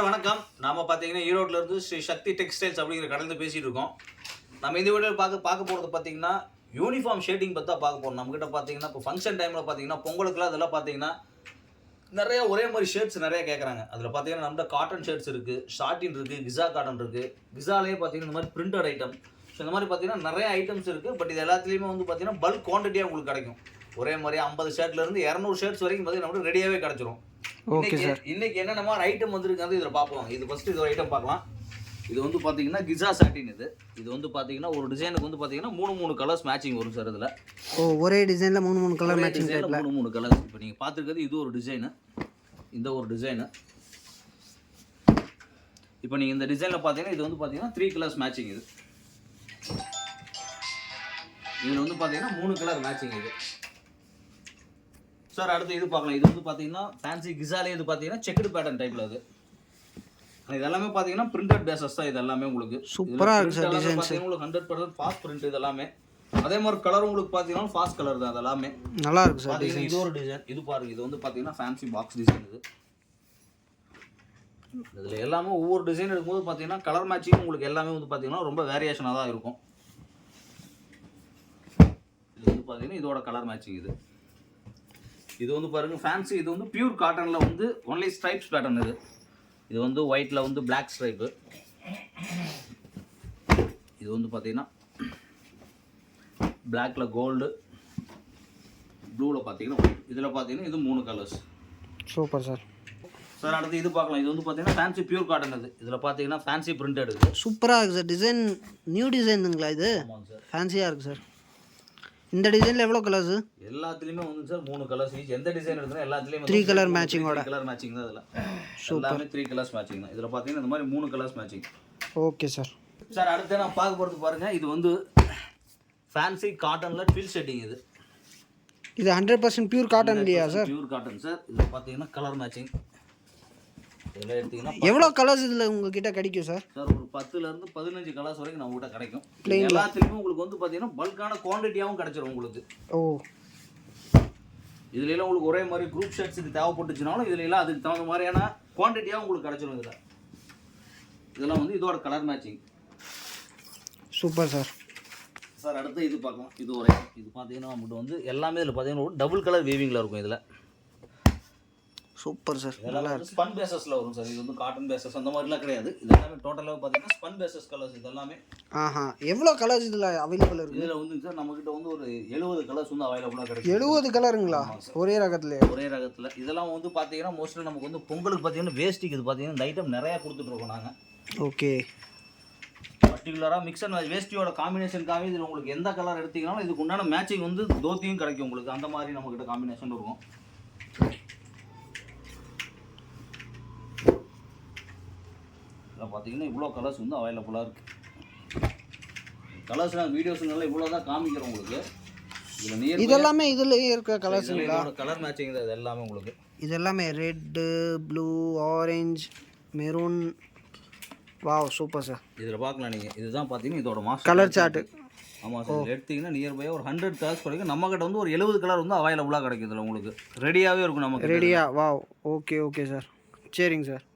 வணக்கம். நாம பார்த்தீங்கன்னா ஈரோட்டில் இருந்து ஸ்ரீ சக்தி டெக்ஸ்டைல்ஸ் அப்படிங்கிற கடையில் பேசிகிட்டு இருக்கோம். நம்ம இந்த வீடியோவில் பார்க்க போகிறது பார்த்தீங்கன்னா யூனிஃபார்ம் ஷேடிங் பற்றி தான் பார்க்க போகிறோம். நம்மகிட்ட பார்த்தீங்கன்னா இப்போ ஃபங்க்ஷன் டைமில் பார்த்தீங்கன்னா பொங்கலுக்குலாம் அதெல்லாம் பார்த்தீங்கன்னா நிறைய ஒரே மாதிரி ஷர்ட்ஸ் நிறைய கேட்குறாங்க. அதில் பார்த்தீங்கன்னா நம்மகிட்ட காட்டன் ஷர்ட்ஸ் இருக்குது, ஷார்ட்டின் இருக்குது, கிசா காட்டன் இருக்குது. கிசாலேயே பார்த்தீங்கன்னா இந்த மாதிரி பிரிண்டட் ஐட்டம். ஸோ இந்த மாதிரி பார்த்தீங்கன்னா நிறைய ஐட்டம்ஸ் இருக்குது. பட் இது எல்லாத்துலேயுமே வந்து பார்த்தீங்கன்னா பல்க் குவான்டிட்டியாக உங்களுக்கு கிடைக்கும். ஒரே மாதிரி 50 ஷர்ட்லேருந்து 200 ஷர்ட்ஸ் வரைக்கும் பார்த்தீங்கன்னா நம்மளுக்கு ரெடியாகவே கிடச்சிரும். Okay sir. இன்னைக்கு என்னென்ன மாதிரி ஐட்டம் வந்துருக்காது இதில் பார்ப்போம். இது ஃபஸ்ட்டு இது ஒரு ஐட்டம் பார்க்கலாம். இது வந்து பார்த்தீங்கன்னா கிசா சாட்டின். இது வந்து பார்த்தீங்கன்னா ஒரு டிசைனுக்கு வந்து பார்த்தீங்கன்னா 3 கலர்ஸ் மேட்சிங் வரும் சார். இதில் ஒரே டிசைனில் 3 கலர் மேட்சிங் டைப்பில் 3 கலர்ஸ். இப்போ நீங்கள் பார்த்துருக்கிறது இது ஒரு டிசைனு, இந்த ஒரு டிசைனு. இப்போ நீங்கள் இந்த டிசைனில் பார்த்தீங்கன்னா இது வந்து பார்த்தீங்கன்னா 3 கலர்ஸ் மேட்சிங். இதில் வந்து பார்த்தீங்கன்னா 3 கலர் மேட்சிங் இது சார். அடுத்து இது பார்க்கலாம். இது வந்து பார்த்தீங்கன்னா ஃபேன்சி கிசாலே இது பார்த்தீங்கன்னா செக்குடு பேட்டர்ன் டைப்பில் அது. இது எல்லாமே பார்த்தீங்கன்னா பிரிண்டட் பேசஸ் தான். இது எல்லாமே உங்களுக்கு சூப்பராக இருக்குது சார். டிசைன் பார்த்தீங்கன்னா உங்களுக்கு 100% ஃபாஸ்ட் பிரிண்ட். இது எல்லாமே அதே மாதிரி கலர் உங்களுக்கு பார்த்தீங்கன்னா ஃபாஸ்ட் கலர் தான். அது எல்லாமே நல்லா இருக்குது சார். டிசைன் இது ஒரு டிசைன். இது பாருங்க, இது வந்து பார்த்தீங்கன்னா ஃபேன்சி பாக்ஸ் டிசைன். இதில் எல்லாமே ஒவ்வொரு டிசைன் எடுக்கும்போது பார்த்தீங்கன்னா கலர் மேட்சிங் உங்களுக்கு எல்லாமே வந்து பார்த்தீங்கன்னா ரொம்ப வேரியேஷனாக தான் இருக்கும். இது வந்து பார்த்தீங்கன்னா இதோட கலர் மேட்சிங். இது வந்து பாருங்க ஃபேன்சி. இது வந்து பியூர் காட்டனில் வந்து ஒன்லி ஸ்ட்ரைப்ஸ் பேட்டர்ன். இது வந்து ஒயிட்டில் வந்து பிளாக் ஸ்ட்ரைப்பு. இது வந்து பார்த்தீங்கன்னா பிளாக்ல கோல்டு, ப்ளூவில் பார்த்தீங்கன்னா ஒயிட். இதில் பார்த்தீங்கன்னா இது 3 கலர்ஸ். Super sir. சார் அடுத்து இது பார்க்கலாம். இது வந்து பார்த்தீங்கன்னா ஃபேன்சி பியூர் காட்டன். இதில் பார்த்தீங்கன்னா ஃபேன்சி பிரிண்டட். சூப்பராக இருக்குது சார். டிசைன் நியூ டிசைனுங்களா இது? ஃபேன்சியாக இருக்குது சார். இந்த டிசைனில் எவ்வளோ கலர்ஸ்? எல்லாத்துலேயுமே வந்து சார் 3 கலர்ஸ். எந்த டிசைன் எடுத்தாலும் எல்லாத்துலேயுமே 3 கலர் மேட்சிங்கோட. கலர் மேட்சிங் தான். இதில் எல்லாமே 3 கலர்ஸ் மேட்சிங் தான். இதில் பார்த்தீங்கன்னா இந்த மாதிரி 3 colours matching. Okay sir. Sir அடுத்து நான் பார்க்க போகிறது பாருங்கள். இது வந்து ஃபேன்சி காட்டனில் ட்வில் ஷேட்டிங். இது 100% பியூர் காட்டன் இல்லையா சார்? Pure cotton sir. இதில் பார்த்தீங்கன்னா கலர் மேட்சிங். இதெல்லாம் எடுத்தீங்கன்னா எவ்வளோ கலர்ஸ் இதில் உங்ககிட்ட கிடைக்கும் சார்? சார் ஒரு 10லேருந்து 15 கலர்ஸ் வரைக்கும் நம்ம கிட்ட கிடைக்கும். எல்லாத்துலேயுமே உங்களுக்கு வந்து பார்த்தீங்கன்னா பல்கான குவான்டிட்டியாகவும் கிடைச்சிரும் உங்களுக்கு. ஓ, இதுல எல்லாம் உங்களுக்கு ஒரே மாதிரி குரூப் ஷர்ட்ஸ் இது தேவைப்பட்டுச்சுனாலும் இதுல எல்லாம் அதுக்கு தகுந்த மாதிரியான குவான்டிட்டியாக உங்களுக்கு கிடைச்சிரும். இதெல்லாம் வந்து இதோட colour matching. Super sir. Sir அடுத்து இது பார்க்கலாம். இது பார்த்தீங்கன்னா நம்மகிட்ட வந்து எல்லாமே இதில் பார்த்தீங்கன்னா ஒரு டபுள் கலர் வீவிங்கில் இருக்கும். இதில் சூப்பர் சார். நல்லா இருக்கு. ஸ்பன் பேசஸில் வரும் சார். இது வந்து காட்டன் பேசஸ் அந்த மாதிரிலாம் கிடையாது. இது எல்லாமே டோட்டலாக பார்த்தீங்கன்னா ஸ்பன் பேசஸ் கலர்ஸ். இது எல்லாமே எவ்வளோ கலர்ஸ் இதில் அவைலபிள் இருக்குது? இதில் வந்து சார் நம்மகிட்ட வந்து ஒரு 70 கலர்ஸ் வந்து அவைலபிளாக கிடைக்கும். 70 கலருங்களா? ஒரே ரகத்தில்? ஒரே ரகத்தில். இதெல்லாம் வந்து பார்த்தீங்கன்னா மோஸ்ட்லி நமக்கு வந்து பொங்கலுக்கு பார்த்தீங்கன்னா வேஸ்டிக்கு இது பார்த்தீங்கன்னா இந்த ஐட்டம் நிறையா கொடுத்துட்ருக்கோம் நாங்கள். ஓகே. பர்டிகுலராக மிக்ஸ் அண்ட் வேஸ்டியோட காம்பினேஷனுக்காக இதில் உங்களுக்கு எந்த கலர் எடுத்தீங்கன்னாலும் இதுக்கு உண்டான மேட்சிங் வந்து தோத்தியும் கிடைக்கும் உங்களுக்கு. அந்த மாதிரி நம்மக்கிட்ட காம்பினேஷன் இருக்கும். இதில் பார்த்தீங்கன்னா இவ்வளோ கலர்ஸ் வந்து அவைலபிளாக இருக்குது. கலர்ஸ் நாங்கள் வீடியோஸுங்கெல்லாம் இவ்வளோ தான் காமிக்கிறோம் உங்களுக்கு. இதில் இதெல்லாமே இதுலேயே இருக்க கலர்ஸுங்களா? கலர் மேட்சிங் தான் இது எல்லாமே உங்களுக்கு. இது எல்லாமே red, blue, orange, maroon. Wow, super sir. இதில் பார்க்கலாம் நீங்கள். இதுதான் பார்த்தீங்கன்னா இதோட மாஸ்டர் கலர் சார்ட்டு. ஆமாம் சார். எடுத்திங்கன்னா நியர்பையாக ஒரு 100 கலர்ஸ் கிடைக்கும். நம்மக்கிட்ட வந்து ஒரு 70 கலர் வந்து அவைலபிளாக கிடைக்கும். இதில் உங்களுக்கு ரெடியாகவே இருக்கும். நமக்கு ரெடியா? Wow, okay okay sir. சரிங்க சார்.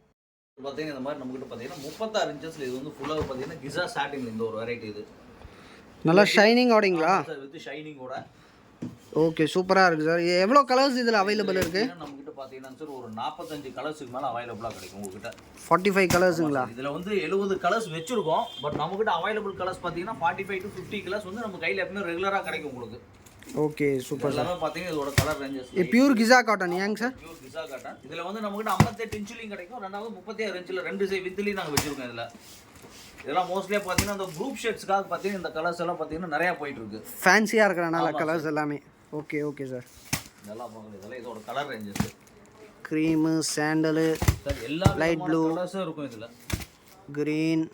பார்த்தீங்கன்னா இந்த மாதிரி நம்மகிட்ட பார்த்தீங்கன்னா 36 இன்ச்சஸில் இது வந்து ஃபுல்லாக பார்த்தீங்கன்னா கிசா சாட்டின் இந்த ஒரு வெரைட்டி. இது நல்லா ஷைனிங் ஓடிங்களா சார்? வித் ஷைனிங்கோட. ஓகே, சூப்பராக இருக்குது சார். எவ்வளோ கலர்ஸ் இதில் அவைலபிள் இருக்குது? நம்மகிட்ட பார்த்தீங்கன்னா சார் ஒரு 45 கலர்ஸுக்கு மேலே அவைலபிளாக கிடைக்கும் உங்ககிட்ட. 45 கலர்ஸுங்களா? இதில் வந்து 70 கலர்ஸ் வச்சுருக்கோம். பட் நம்மகிட்ட அவைலபிள் கலர்ஸ் பார்த்தீங்கன்னா 45 to 50 கலர்ஸ் வந்து நம்ம கையில் எப்பவுமே ரெகுலராக கிடைக்கும் உங்களுக்கு. Okay, super sir. எல்லாமே பார்த்தீங்கன்னா இதோட colour ranges. Pure Giza cotton ஏங்க சார்? Pure Giza cotton. இதில் வந்து நம்மகிட்ட 58 இன்ச்சுலையும் கிடைக்கும், ரெண்டாவது 36 இன்ச்சில் 2 சைஸ் வித்துலையும் நாங்கள் வச்சுருக்கோம். இதெல்லாம் மோஸ்ட்லியாக பார்த்தீங்கன்னா அந்த குரூப் ஷர்ட்ஸ்க்காக பார்த்தீங்கன்னா இந்த கலர்ஸ் எல்லாம் பார்த்தீங்கன்னா நிறையா போயிட்டு இருக்கு. ஃபேன்சியாக இருக்கிறனால கலர்ஸ் எல்லாமே. Okay okay sir. இதெல்லாம் பார்க்கணும். இதெல்லாம் இதோட கலர் ரேஞ்சஸ். க்ரீமு, சாண்டலு, எல்லா லைட் ப்ளூ கலர்ஸும் இருக்கும் இதில். Green.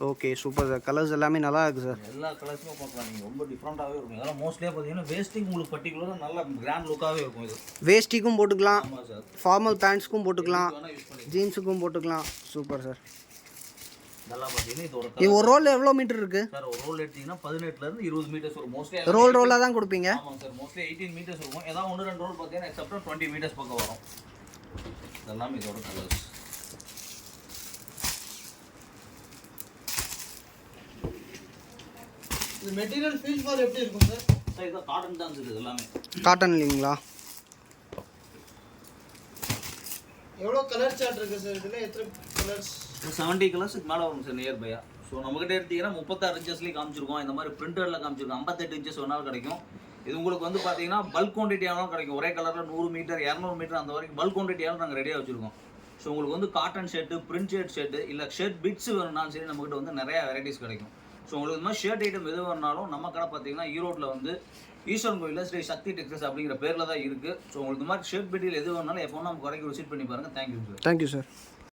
Okay, super sir. Colours எல்லாமே நல்லா இருக்குது சார். எல்லா கலர்ஸுமே பார்க்கலாம் நீங்கள். ரொம்ப டிஃப்ரெண்ட்டாகவே இருக்கும். இதெல்லாம் மோஸ்ட்லியாக பார்த்தீங்கன்னா வேஸ்டிங் உங்களுக்கு பர்டிகுலராக நல்ல கிராண்ட் லுக்காகவே இருக்கும். இது வேஸ்டிக்கும் போட்டுக்கலாம், ஆமாம் சார். ஃபார்மல் பேண்ட்ஸ்க்கும் போட்டுக்கலாம், ஜீன்ஸுக்கும் போட்டுக்கலாம். Super sir. இதெல்லாம் பார்த்தீங்கன்னா இதோட இது ஒரு ரோல் எவ்வளோ மீட்டர் இருக்குது சார்? ஒரு ரோல் எடுத்தீங்கன்னா 18 20 மீட்டர்ஸ் வரும். மோஸ்ட்லி ரோலாக தான் கொடுப்பீங்க? ஆமாம் சார். மோஸ்ட்லி 18 மீட்டர்ஸ் இருக்கும். ஏதாவது 1-2 ரோல் பார்த்தீங்கன்னா எக்ஸப்ட் 20 மீட்டர்ஸ் பக்கம் வரும். இதெல்லாம் இதோட கலர்ஸ். இந்த மெட்டீரியல் ஃபீல் ஃபார் எப்படி இருக்கும் சார்? சார் இது காட்டன் தான் இருக்குது எல்லாமே. காட்டன் இல்லைங்களா? எவ்வளோ கலர் சார்ட் இருக்குது சார் இதில்? எத்தனை கலர்ஸ்? 70 கலர்ஸுக்கு மேலே வரும் சார் நியர் பையா. ஸோ நம்மகிட்ட எடுத்தீங்கன்னா 36 இன்ச்சஸ்லேயும் காமிச்சிருக்கோம், இந்த மாதிரி பிரிண்டரில் காமிச்சிருக்கோம், 58 இன்ச்சஸ் வேணாலும் கிடைக்கும். இது உங்களுக்கு வந்து பார்த்தீங்கன்னா பல்க் குவான்டிட்டியாகவும் கிடைக்கும். ஒரே கலரில் 100 மீட்டர் 200 மீட்டர் அந்த வரைக்கும் பல்க் குவான்டிட்டியாகவும் நாங்கள் ரெடியாக வச்சுருக்கோம். ஸோ உங்களுக்கு வந்து காட்டன் ஷர்ட்டு, பிரிண்ட் ஷர்ட்டு இல்லை ஷர்ட் பிட்ஸ் வேணும்னாலும் சரி நம்மகிட்ட வந்து நிறையா வெரைட்டிஸ் கிடைக்கும். ஸோ உங்களுக்கு இந்த மாதிரி ஷர்ட் ஐட்டம் எது வேணாலும் நம்ம கடை பார்த்தீங்கன்னா ஈரோட்டில் வந்து ஈஸ்வரன் கோயிலில் ஸ்ரீ சக்தி டெக்ஸ்டைல்ஸ் அப்படிங்கிற பேரில் தான் இருக்குது. ஸோ உங்களுக்கு இந்த மாதிரி ஷர்ட் மெட்டீரியல் எது வேணாலும் எப்போ நம்ம கடைக்கு விசிட் பண்ணி பாருங்கள். Thank you sir. Thank you sir.